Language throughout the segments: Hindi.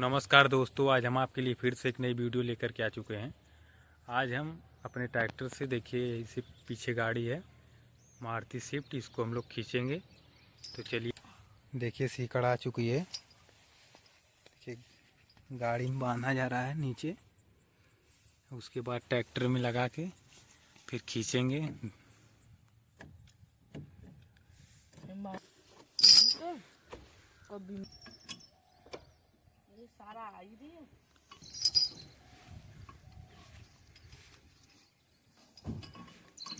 नमस्कार दोस्तों, आज हम आपके लिए फिर से एक नई वीडियो लेकर के आ चुके हैं। आज हम अपने ट्रैक्टर से, देखिए इसे पीछे गाड़ी है मारुति स्विफ्ट, इसको हम लोग खींचेंगे। तो चलिए, देखिए सीकड़ आ चुकी है। देखिए गाड़ी में बांधा जा रहा है नीचे, उसके बाद ट्रैक्टर में लगा के फिर खींचेंगे। सारा आई रही है।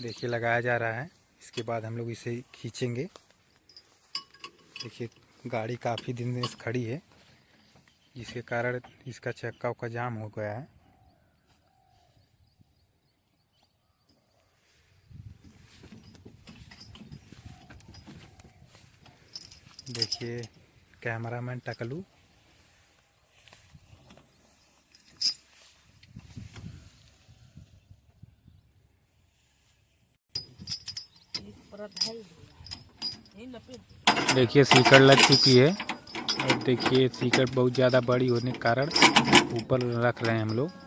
देखिए लगाया जा रहा है, इसके बाद हम लोग इसे खींचेंगे। देखिए गाड़ी काफ़ी दिन से खड़ी है, जिसके कारण इसका चक्का का जाम हो गया है। देखिए कैमरामैन टकलू। देखिए सीकड़ लग चुकी है, और देखिए सीकड़ बहुत ज़्यादा बड़ी होने के कारण ऊपर रख रहे हैं हम लोग।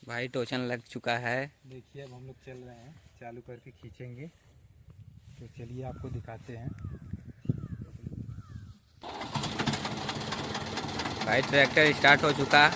भाई टोचन लग चुका है। देखिए अब हम लोग चल रहे हैं, चालू करके खींचेंगे। तो चलिए आपको दिखाते हैं। भाई ट्रैक्टर स्टार्ट हो चुका।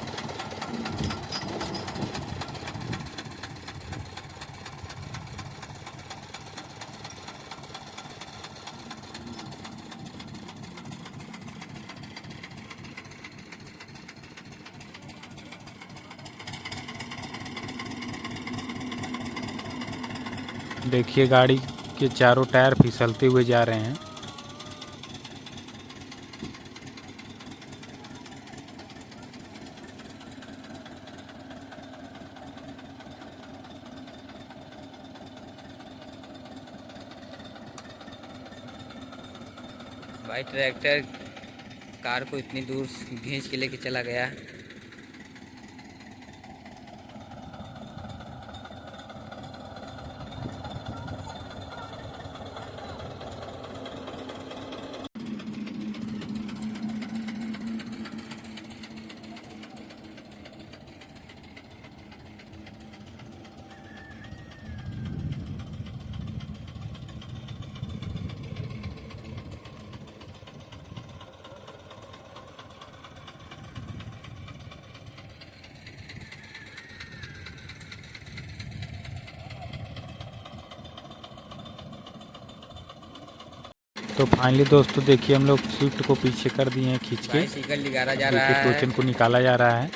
देखिए गाड़ी के चारों टायर फिसलते हुए जा रहे हैं। भाई ट्रैक्टर कार को इतनी दूर खींच के लेके चला गया। तो फाइनली दोस्तों देखिए हम लोग स्विफ्ट को पीछे कर दिए हैं खींच के। भाई सीकड़ निकाला जा रहा देखिए है। टोचन को निकाला जा रहा है।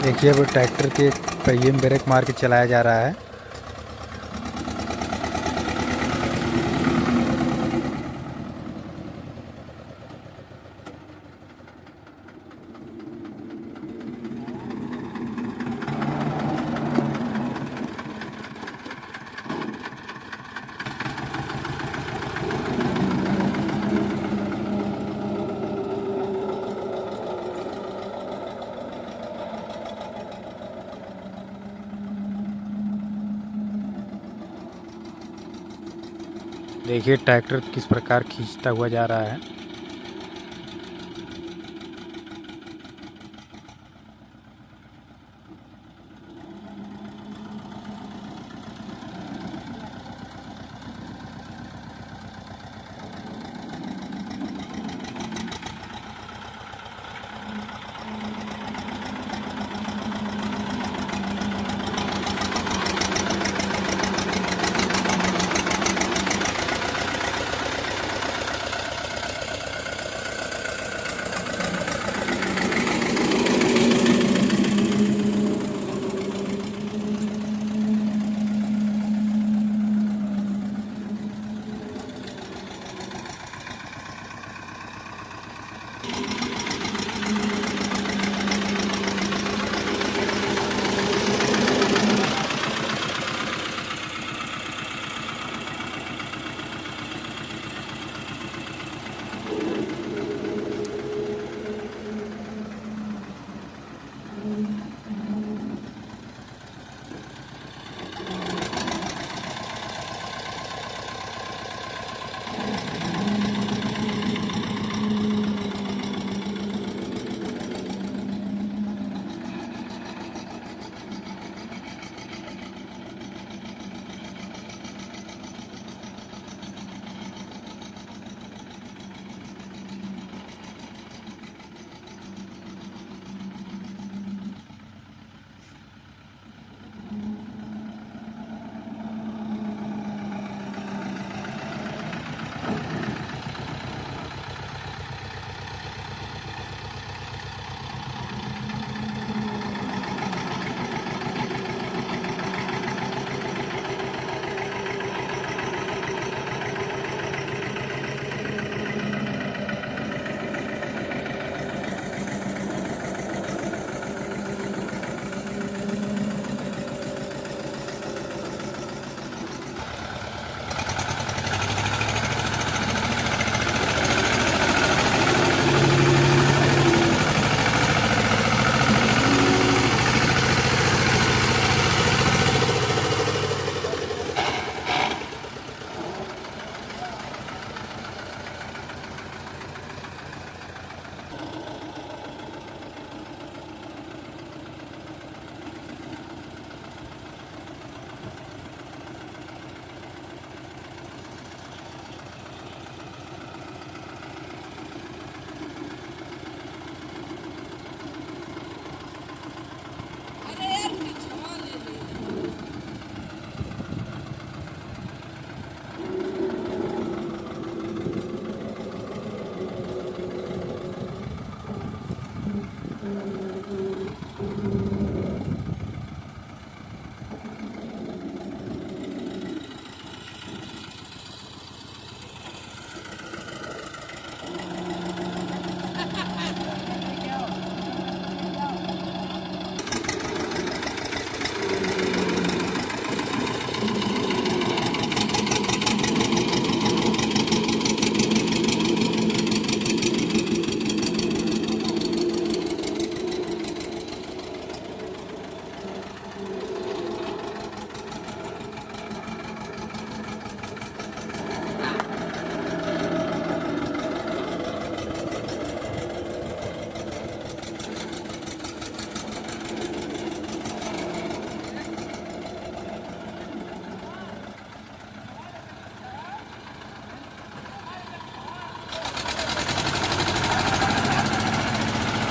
देखिए अब ट्रैक्टर के पहिए में ब्रेक मार के चलाया जा रहा है। देखिए ट्रैक्टर किस प्रकार खींचता हुआ जा रहा है।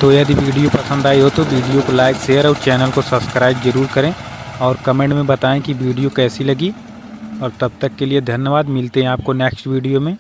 तो यदि वीडियो पसंद आई हो तो वीडियो को लाइक शेयर और चैनल को सब्सक्राइब ज़रूर करें और कमेंट में बताएं कि वीडियो कैसी लगी। और तब तक के लिए धन्यवाद। मिलते हैं आपको नेक्स्ट वीडियो में।